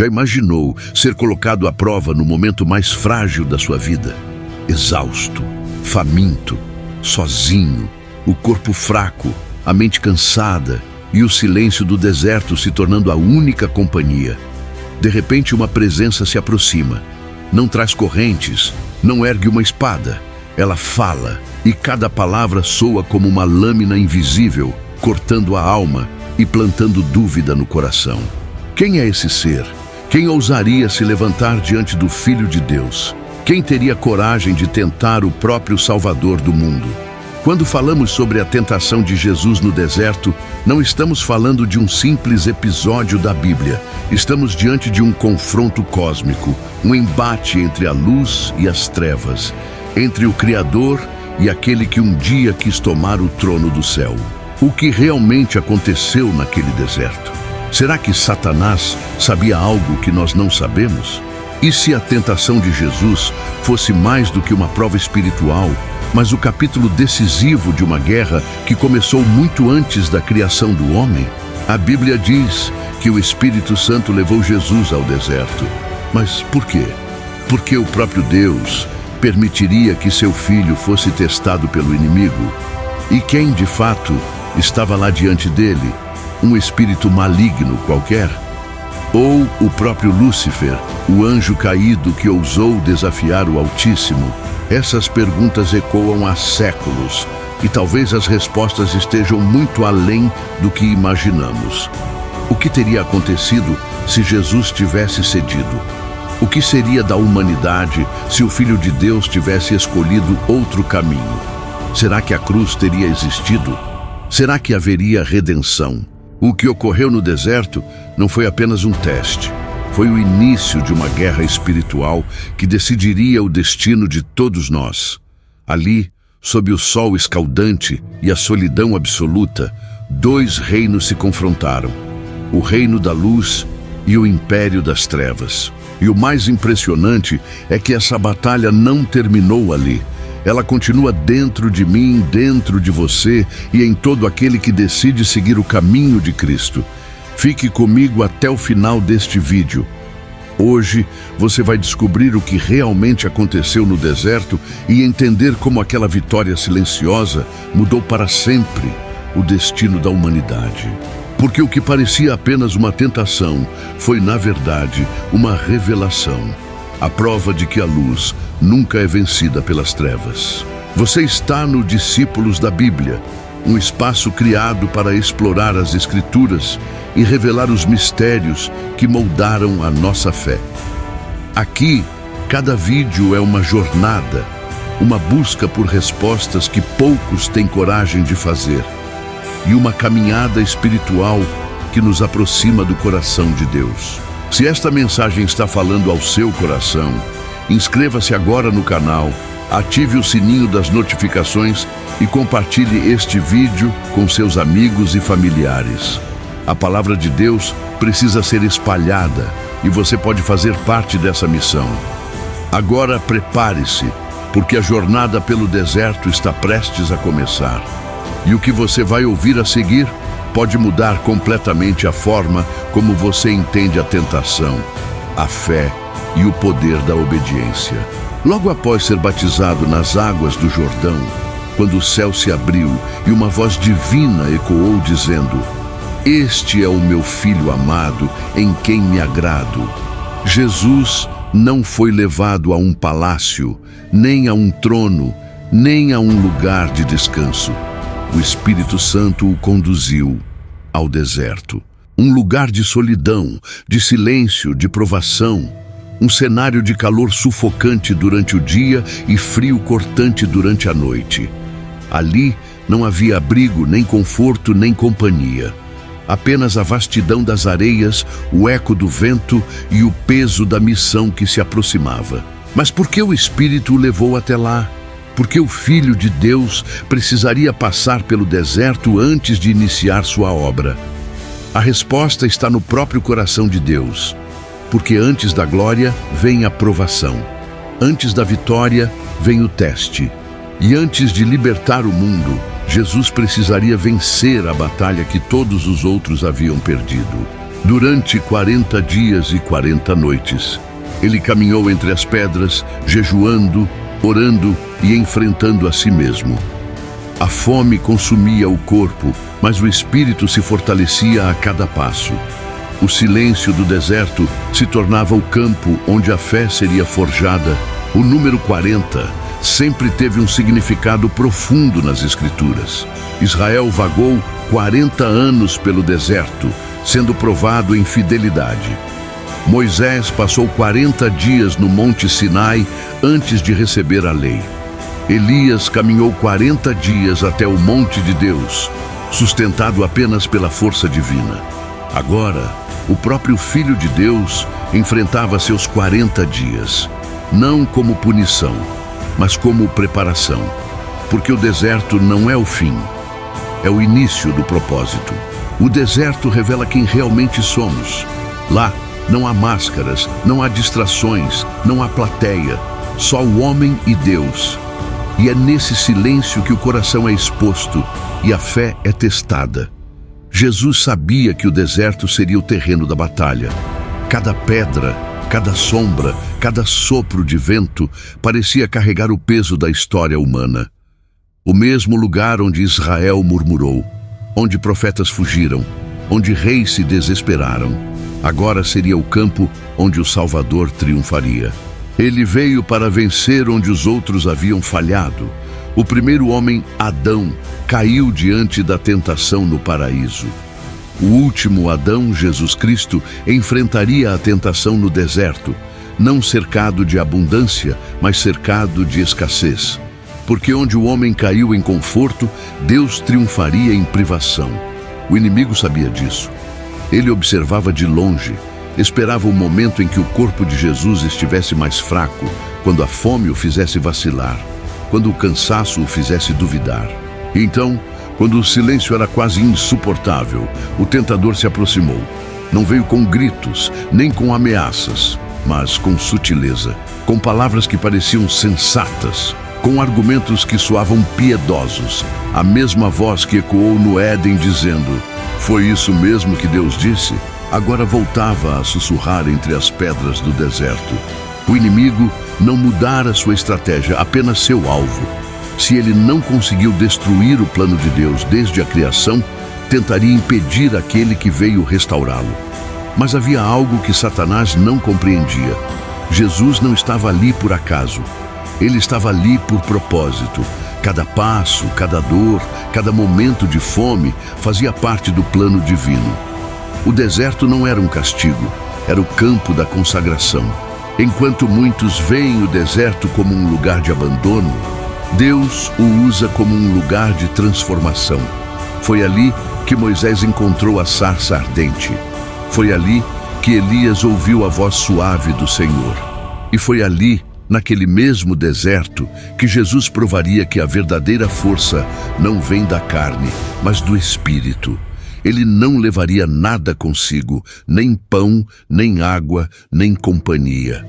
Já imaginou ser colocado à prova no momento mais frágil da sua vida? Exausto, faminto, sozinho, o corpo fraco, a mente cansada e o silêncio do deserto se tornando a única companhia. De repente, uma presença se aproxima. Não traz correntes, não ergue uma espada. Ela fala, e cada palavra soa como uma lâmina invisível, cortando a alma e plantando dúvida no coração. Quem é esse ser? Quem ousaria se levantar diante do Filho de Deus? Quem teria coragem de tentar o próprio Salvador do mundo? Quando falamos sobre a tentação de Jesus no deserto, não estamos falando de um simples episódio da Bíblia. Estamos diante de um confronto cósmico, um embate entre a luz e as trevas, entre o Criador e aquele que um dia quis tomar o trono do céu. O que realmente aconteceu naquele deserto? Será que Satanás sabia algo que nós não sabemos? E se a tentação de Jesus fosse mais do que uma prova espiritual, mas o capítulo decisivo de uma guerra que começou muito antes da criação do homem? A Bíblia diz que o Espírito Santo levou Jesus ao deserto. Mas por quê? Porque o próprio Deus permitiria que seu filho fosse testado pelo inimigo. E quem, de fato, estava lá diante dele? Um espírito maligno qualquer? Ou o próprio Lúcifer, o anjo caído que ousou desafiar o Altíssimo? Essas perguntas ecoam há séculos, e talvez as respostas estejam muito além do que imaginamos. O que teria acontecido se Jesus tivesse cedido? O que seria da humanidade se o Filho de Deus tivesse escolhido outro caminho? Será que a cruz teria existido? Será que haveria redenção? O que ocorreu no deserto não foi apenas um teste. Foi o início de uma guerra espiritual que decidiria o destino de todos nós. Ali, sob o sol escaldante e a solidão absoluta, dois reinos se confrontaram: o reino da luz e o império das trevas. E o mais impressionante é que essa batalha não terminou ali. Ela continua dentro de mim, dentro de você e em todo aquele que decide seguir o caminho de Cristo. Fique comigo até o final deste vídeo. Hoje você vai descobrir o que realmente aconteceu no deserto e entender como aquela vitória silenciosa mudou para sempre o destino da humanidade. Porque o que parecia apenas uma tentação foi, na verdade, uma revelação. A prova de que a luz nunca é vencida pelas trevas. Você está no Discípulos da Bíblia, um espaço criado para explorar as Escrituras e revelar os mistérios que moldaram a nossa fé. Aqui, cada vídeo é uma jornada, uma busca por respostas que poucos têm coragem de fazer, e uma caminhada espiritual que nos aproxima do coração de Deus. Se esta mensagem está falando ao seu coração, inscreva-se agora no canal, ative o sininho das notificações e compartilhe este vídeo com seus amigos e familiares. A palavra de Deus precisa ser espalhada e você pode fazer parte dessa missão. Agora prepare-se, porque a jornada pelo deserto está prestes a começar. E o que você vai ouvir a seguir pode mudar completamente a forma como você entende a tentação, a fé e o poder da obediência. Logo após ser batizado nas águas do Jordão, quando o céu se abriu e uma voz divina ecoou dizendo: "Este é o meu Filho amado, em quem me agrado." Jesus não foi levado a um palácio, nem a um trono, nem a um lugar de descanso. O Espírito Santo o conduziu ao deserto. Um lugar de solidão, de silêncio, de provação. Um cenário de calor sufocante durante o dia e frio cortante durante a noite. Ali não havia abrigo, nem conforto, nem companhia. Apenas a vastidão das areias, o eco do vento e o peso da missão que se aproximava. Mas por que o Espírito o levou até lá? Porque o Filho de Deus precisaria passar pelo deserto antes de iniciar sua obra. A resposta está no próprio coração de Deus. Porque antes da glória vem a provação. Antes da vitória vem o teste. E antes de libertar o mundo, Jesus precisaria vencer a batalha que todos os outros haviam perdido. Durante 40 dias e 40 noites, ele caminhou entre as pedras, jejuando, orando e enfrentando a si mesmo. A fome consumia o corpo, mas o espírito se fortalecia a cada passo. O silêncio do deserto se tornava o campo onde a fé seria forjada. O número 40 sempre teve um significado profundo nas Escrituras. Israel vagou 40 anos pelo deserto, sendo provado em fidelidade. Moisés passou 40 dias no Monte Sinai antes de receber a lei. Elias caminhou 40 dias até o monte de Deus, sustentado apenas pela força divina. Agora, o próprio Filho de Deus enfrentava seus 40 dias, não como punição, mas como preparação, porque o deserto não é o fim, é o início do propósito. O deserto revela quem realmente somos. Lá não há máscaras, não há distrações, não há plateia, só o homem e Deus. E é nesse silêncio que o coração é exposto e a fé é testada. Jesus sabia que o deserto seria o terreno da batalha. Cada pedra, cada sombra, cada sopro de vento parecia carregar o peso da história humana. O mesmo lugar onde Israel murmurou, onde profetas fugiram, onde reis se desesperaram, agora seria o campo onde o Salvador triunfaria. Ele veio para vencer onde os outros haviam falhado. O primeiro homem, Adão, caiu diante da tentação no paraíso. O último Adão, Jesus Cristo, enfrentaria a tentação no deserto, não cercado de abundância, mas cercado de escassez. Porque onde o homem caiu em conforto, Deus triunfaria em privação. O inimigo sabia disso. Ele observava de longe, esperava o momento em que o corpo de Jesus estivesse mais fraco, quando a fome o fizesse vacilar, quando o cansaço o fizesse duvidar. E então, quando o silêncio era quase insuportável, o tentador se aproximou. Não veio com gritos, nem com ameaças, mas com sutileza, com palavras que pareciam sensatas, com argumentos que soavam piedosos, a mesma voz que ecoou no Éden dizendo: "Foi isso mesmo que Deus disse?" Agora voltava a sussurrar entre as pedras do deserto. O inimigo não mudara sua estratégia, apenas seu alvo. Se ele não conseguiu destruir o plano de Deus desde a criação, tentaria impedir aquele que veio restaurá-lo. Mas havia algo que Satanás não compreendia. Jesus não estava ali por acaso. Ele estava ali por propósito. Cada passo, cada dor, cada momento de fome fazia parte do plano divino. O deserto não era um castigo, era o campo da consagração. Enquanto muitos veem o deserto como um lugar de abandono, Deus o usa como um lugar de transformação. Foi ali que Moisés encontrou a sarça ardente. Foi ali que Elias ouviu a voz suave do Senhor. E foi ali, naquele mesmo deserto, que Jesus provaria que a verdadeira força não vem da carne, mas do Espírito. Ele não levaria nada consigo, nem pão, nem água, nem companhia.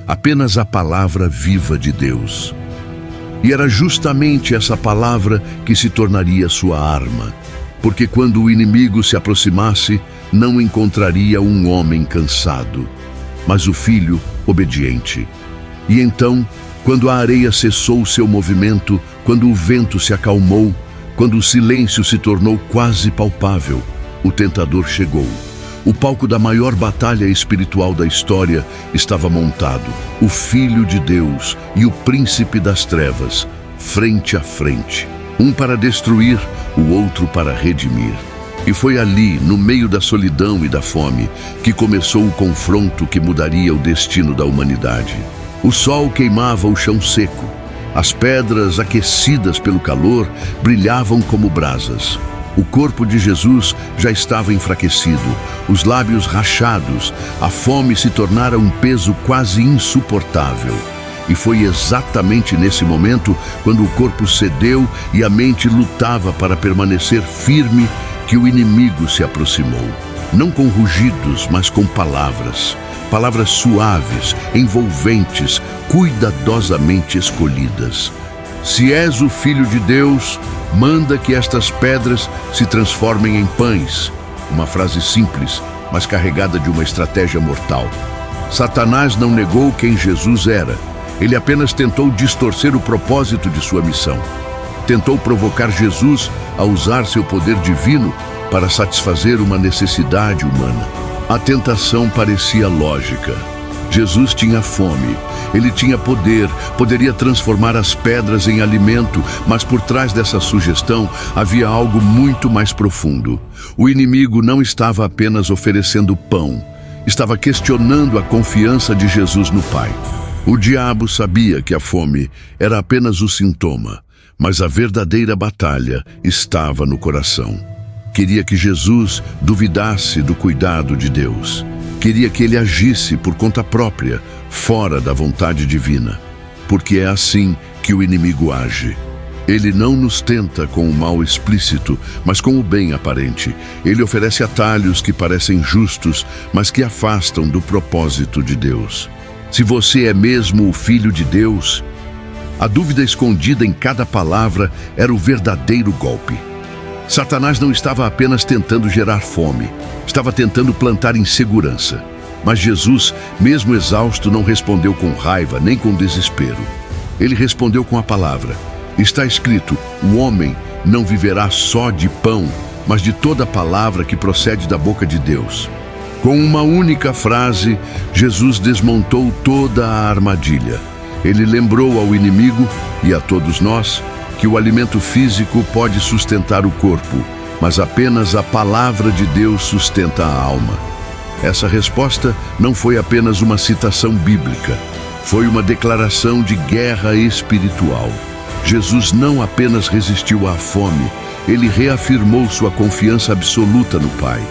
Apenas a palavra viva de Deus. E era justamente essa palavra que se tornaria sua arma, porque quando o inimigo se aproximasse, não encontraria um homem cansado, mas o filho obediente. E então, quando a areia cessou seu movimento, quando o vento se acalmou, quando o silêncio se tornou quase palpável, o tentador chegou. O palco da maior batalha espiritual da história estava montado. O Filho de Deus e o Príncipe das Trevas, frente a frente. Um para destruir, o outro para redimir. E foi ali, no meio da solidão e da fome, que começou o confronto que mudaria o destino da humanidade. O sol queimava o chão seco. As pedras, aquecidas pelo calor, brilhavam como brasas. O corpo de Jesus já estava enfraquecido, os lábios rachados, a fome se tornara um peso quase insuportável. E foi exatamente nesse momento, quando o corpo cedeu e a mente lutava para permanecer firme, que o inimigo se aproximou. Não com rugidos, mas com palavras. Palavras suaves, envolventes, cuidadosamente escolhidas. Se és o Filho de Deus, manda que estas pedras se transformem em pães. Uma frase simples, mas carregada de uma estratégia mortal. Satanás não negou quem Jesus era. Ele apenas tentou distorcer o propósito de sua missão. Tentou provocar Jesus a usar seu poder divino para satisfazer uma necessidade humana. A tentação parecia lógica. Jesus tinha fome, ele tinha poder, poderia transformar as pedras em alimento, mas por trás dessa sugestão havia algo muito mais profundo. O inimigo não estava apenas oferecendo pão, estava questionando a confiança de Jesus no Pai. O diabo sabia que a fome era apenas o sintoma, mas a verdadeira batalha estava no coração. Queria que Jesus duvidasse do cuidado de Deus. Queria que ele agisse por conta própria, fora da vontade divina. Porque é assim que o inimigo age. Ele não nos tenta com o mal explícito, mas com o bem aparente. Ele oferece atalhos que parecem justos, mas que afastam do propósito de Deus. Se você é mesmo o Filho de Deus, a dúvida escondida em cada palavra era o verdadeiro golpe. Satanás não estava apenas tentando gerar fome, estava tentando plantar insegurança. Mas Jesus, mesmo exausto, não respondeu com raiva nem com desespero. Ele respondeu com a palavra. Está escrito: o homem não viverá só de pão, mas de toda palavra que procede da boca de Deus. Com uma única frase, Jesus desmontou toda a armadilha. Ele lembrou ao inimigo e a todos nós que o alimento físico pode sustentar o corpo, mas apenas a palavra de Deus sustenta a alma. Essa resposta não foi apenas uma citação bíblica, foi uma declaração de guerra espiritual. Jesus não apenas resistiu à fome, ele reafirmou sua confiança absoluta no Pai.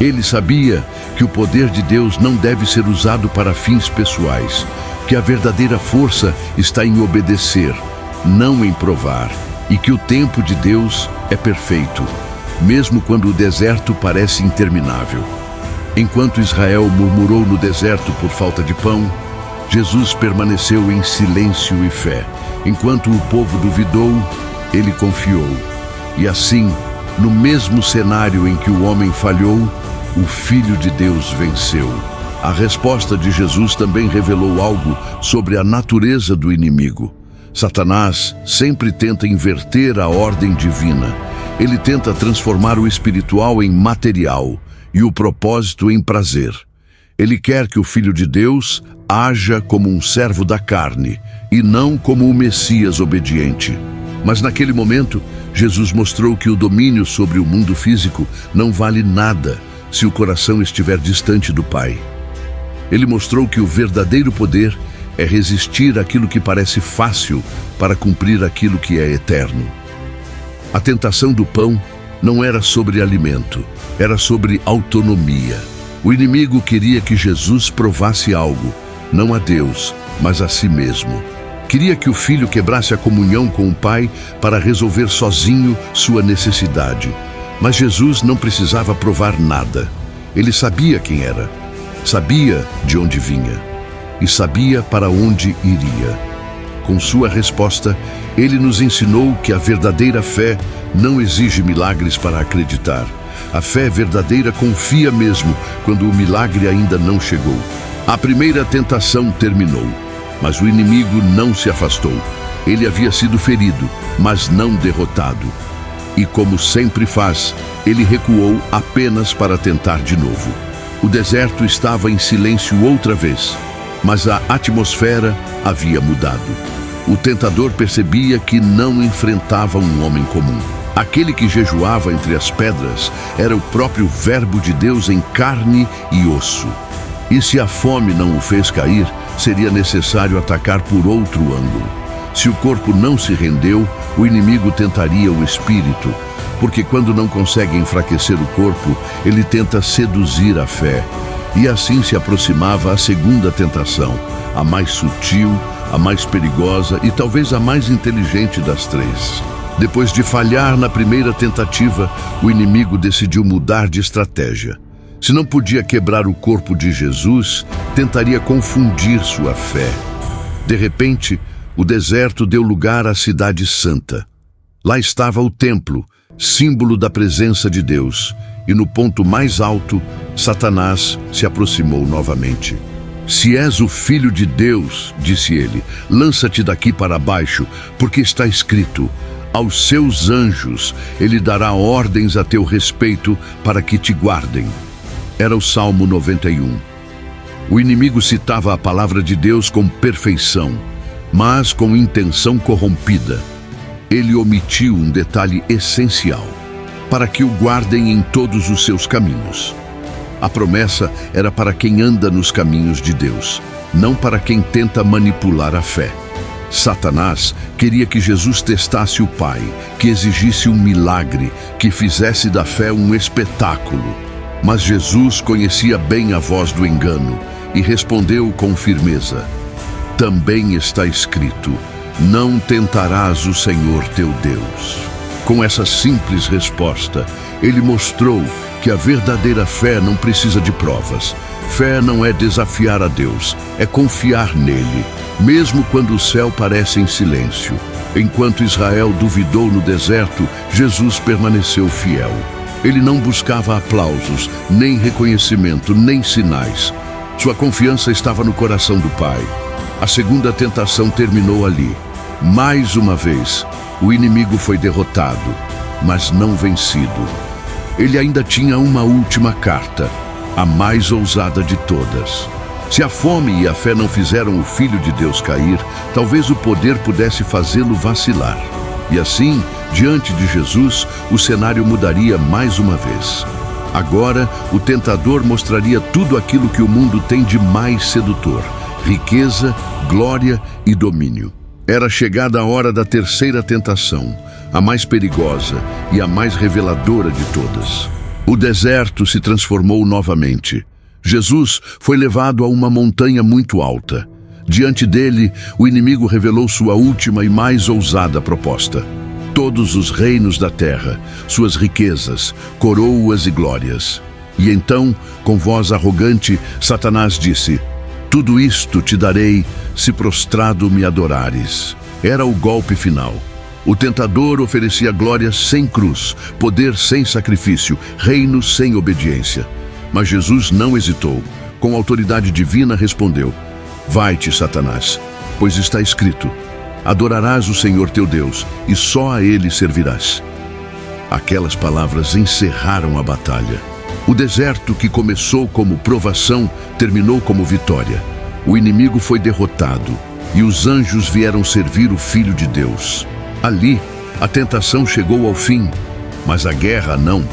Ele sabia que o poder de Deus não deve ser usado para fins pessoais, que a verdadeira força está em obedecer, não em provar, e que o tempo de Deus é perfeito, mesmo quando o deserto parece interminável. Enquanto Israel murmurou no deserto por falta de pão, Jesus permaneceu em silêncio e fé. Enquanto o povo duvidou, ele confiou. E assim, no mesmo cenário em que o homem falhou, o Filho de Deus venceu. A resposta de Jesus também revelou algo sobre a natureza do inimigo. Satanás sempre tenta inverter a ordem divina. Ele tenta transformar o espiritual em material e o propósito em prazer. Ele quer que o Filho de Deus haja como um servo da carne e não como o Messias obediente. Mas naquele momento, Jesus mostrou que o domínio sobre o mundo físico não vale nada se o coração estiver distante do Pai. Ele mostrou que o verdadeiro poder é resistir àquilo que parece fácil para cumprir aquilo que é eterno. A tentação do pão não era sobre alimento, era sobre autonomia. O inimigo queria que Jesus provasse algo, não a Deus, mas a si mesmo. Queria que o filho quebrasse a comunhão com o Pai para resolver sozinho sua necessidade. Mas Jesus não precisava provar nada. Ele sabia quem era, sabia de onde vinha e sabia para onde iria. Com sua resposta, ele nos ensinou que a verdadeira fé não exige milagres para acreditar. A fé verdadeira confia mesmo quando o milagre ainda não chegou. A primeira tentação terminou, mas o inimigo não se afastou. Ele havia sido ferido, mas não derrotado. E como sempre faz, ele recuou apenas para tentar de novo. O deserto estava em silêncio outra vez, mas a atmosfera havia mudado. O tentador percebia que não enfrentava um homem comum. Aquele que jejuava entre as pedras era o próprio Verbo de Deus em carne e osso. E se a fome não o fez cair, seria necessário atacar por outro ângulo. Se o corpo não se rendeu, o inimigo tentaria o espírito, porque quando não consegue enfraquecer o corpo, ele tenta seduzir a fé. E assim se aproximava a segunda tentação, a mais sutil, a mais perigosa e talvez a mais inteligente das três. Depois de falhar na primeira tentativa, o inimigo decidiu mudar de estratégia. Se não podia quebrar o corpo de Jesus, tentaria confundir sua fé. De repente, o deserto deu lugar à cidade santa. Lá estava o templo, símbolo da presença de Deus, e no ponto mais alto, Satanás se aproximou novamente. Se és o Filho de Deus, disse ele, lança-te daqui para baixo, porque está escrito: aos seus anjos ele dará ordens a teu respeito para que te guardem. Era o Salmo 91. O inimigo citava a palavra de Deus com perfeição, mas com intenção corrompida. Ele omitiu um detalhe essencial: para que o guardem em todos os seus caminhos. A promessa era para quem anda nos caminhos de Deus, não para quem tenta manipular a fé. Satanás queria que Jesus testasse o Pai, que exigisse um milagre, que fizesse da fé um espetáculo. Mas Jesus conhecia bem a voz do engano e respondeu com firmeza: também está escrito: não tentarás o Senhor teu Deus. Com essa simples resposta, ele mostrou que a verdadeira fé não precisa de provas. Fé não é desafiar a Deus, é confiar nele, mesmo quando o céu parece em silêncio. Enquanto Israel duvidou no deserto, Jesus permaneceu fiel. Ele não buscava aplausos, nem reconhecimento, nem sinais. Sua confiança estava no coração do Pai. A segunda tentação terminou ali. Mais uma vez, o inimigo foi derrotado, mas não vencido. Ele ainda tinha uma última carta, a mais ousada de todas. Se a fome e a fé não fizeram o Filho de Deus cair, talvez o poder pudesse fazê-lo vacilar. E assim, diante de Jesus, o cenário mudaria mais uma vez. Agora, o tentador mostraria tudo aquilo que o mundo tem de mais sedutor: riqueza, glória e domínio. Era chegada a hora da terceira tentação, a mais perigosa e a mais reveladora de todas. O deserto se transformou novamente. Jesus foi levado a uma montanha muito alta. Diante dele, o inimigo revelou sua última e mais ousada proposta: todos os reinos da terra, suas riquezas, coroas e glórias. E então, com voz arrogante, Satanás disse: tudo isto te darei, se prostrado me adorares. Era o golpe final. O tentador oferecia glória sem cruz, poder sem sacrifício, reino sem obediência. Mas Jesus não hesitou. Com autoridade divina respondeu: vai-te, Satanás, pois está escrito: adorarás o Senhor teu Deus, e só a ele servirás. Aquelas palavras encerraram a batalha. O deserto, que começou como provação, terminou como vitória. O inimigo foi derrotado, e os anjos vieram servir o Filho de Deus. Ali, a tentação chegou ao fim, mas a guerra não.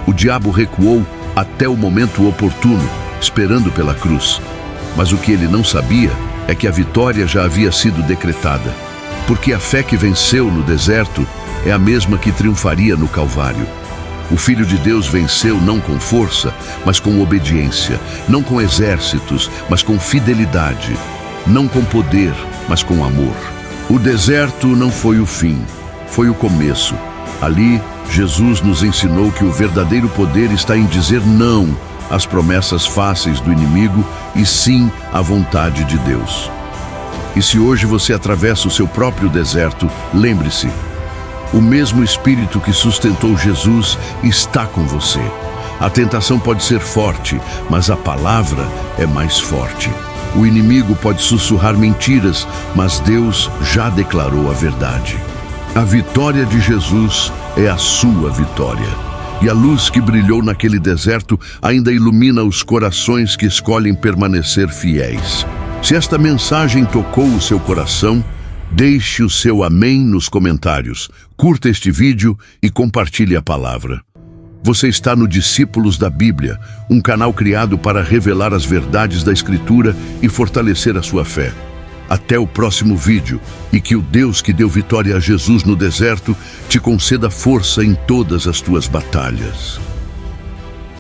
O diabo recuou até o momento oportuno, esperando pela cruz. Mas o que ele não sabia é que a vitória já havia sido decretada, porque a fé que venceu no deserto é a mesma que triunfaria no Calvário. O Filho de Deus venceu não com força, mas com obediência, não com exércitos, mas com fidelidade, não com poder, mas com amor. O deserto não foi o fim, foi o começo. Ali, Jesus nos ensinou que o verdadeiro poder está em dizer não às promessas fáceis do inimigo e sim à vontade de Deus. E se hoje você atravessa o seu próprio deserto, lembre-se: o mesmo Espírito que sustentou Jesus está com você. A tentação pode ser forte, mas a palavra é mais forte. O inimigo pode sussurrar mentiras, mas Deus já declarou a verdade. A vitória de Jesus é a sua vitória. E a luz que brilhou naquele deserto ainda ilumina os corações que escolhem permanecer fiéis. Se esta mensagem tocou o seu coração, deixe o seu amém nos comentários, curta este vídeo e compartilhe a palavra. Você está no Discípulos da Bíblia, um canal criado para revelar as verdades da Escritura e fortalecer a sua fé. Até o próximo vídeo, e que o Deus que deu vitória a Jesus no deserto te conceda força em todas as tuas batalhas.